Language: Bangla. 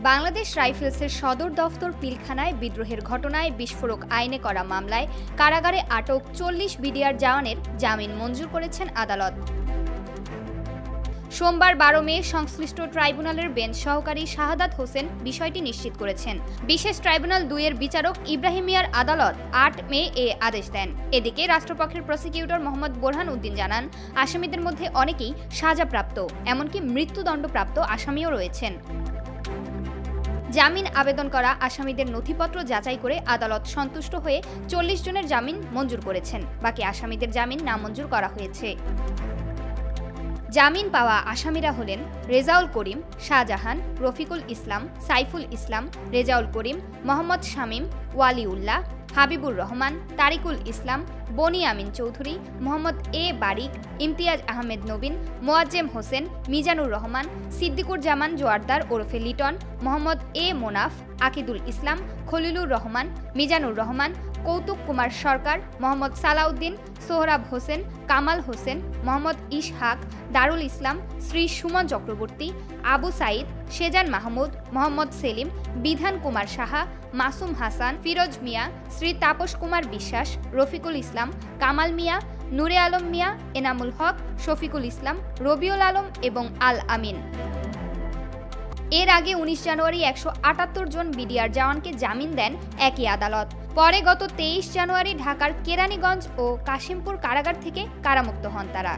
বাংলাদেশ রাইফেলসের সদর দফতর পিলখানায় বিদ্রোহের ঘটনায় বিস্ফোরক আইনে করা মামলায় কারাগারে আটক ৪০ বিডিআর জওয়ানের জামিন মঞ্জুর করেছেন আদালত। সোমবার ১২ মে সংশ্লিষ্ট ট্রাইব্যুনালের বেঞ্চ সহকারী শাহাদাত হোসেন বিষয়টি নিশ্চিত করেছেন। বিশেষ ট্রাইব্যুনাল ২ এর বিচারক ইব্রাহিম মিয়ার আদালত ৮ মে এ আদেশ দেন। এদিকে রাষ্ট্রপক্ষের প্রসিকিউটর মোহাম্মদ বোরহান উদ্দিন জানান, আসামিদের মধ্যে অনেকেই সাজাপ্রাপ্ত, এমনকি মৃত্যুদণ্ডপ্রাপ্ত আসামিও রয়েছেন। জামিন আবেদন করা আসামিদের নথিপত্র যাচাই করে আদালত সন্তুষ্ট হয়ে ৪০ জনের জামিন মঞ্জুর করেছেন। বাকি আসামিদের জামিন নামঞ্জুর করা হয়েছে। জামিন পাওয়া আসামিরা হলেন রেজাউল করিম, শাহজাহান, রফিকুল ইসলাম, সাইফুল ইসলাম, রেজাউল করিম, মোহাম্মদ শামীম, ওয়ালিউল্লাহ, হাবিবুর রহমান, তারিকুল ইসলাম, বনি আমিন চৌধুরী, মোহাম্মদ এ বারিক, ইমতিয়াজ আহমেদ নবীন, মোয়াজ্জেম হোসেন, মিজানুর রহমান, সিদ্দিকুর জামান জোয়ারদার ওরফে লিটন, মোহাম্মদ এ মোনাফ, আকিদুল ইসলাম, খলিলুর রহমান, মিজানুর রহমান, কৌতুক কুমার সরকার, মোহাম্মদ সালাউদ্দিন, সোহরাব হোসেন, কামাল হোসেন, মোহাম্মদ ইসহাক, দারুল ইসলাম, শ্রী সুমন চক্রবর্তী, আবু সাইদ, শেজান মাহমুদ, মোহাম্মদ সেলিম, বিধান কুমার সাহা, মাসুম হাসান, ফিরোজ মিয়া, শ্রী তাপস কুমার বিশ্বাস, রফিকুল ইসলাম, কামাল মিয়া, নূরে আলম মিয়া, এনামুল হক, শফিকুল ইসলাম, রবিউল আলম এবং আল আমিন। এর আগে ১৯ জানুয়ারি ১৭৮ জন বিডিআর জওয়ানকে জামিন দেন একই আদালত। পরে গত ২৩ জানুয়ারি ঢাকার কেরানীগঞ্জ ও কাশিমপুর কারাগার থেকে কারামুক্ত হন তারা।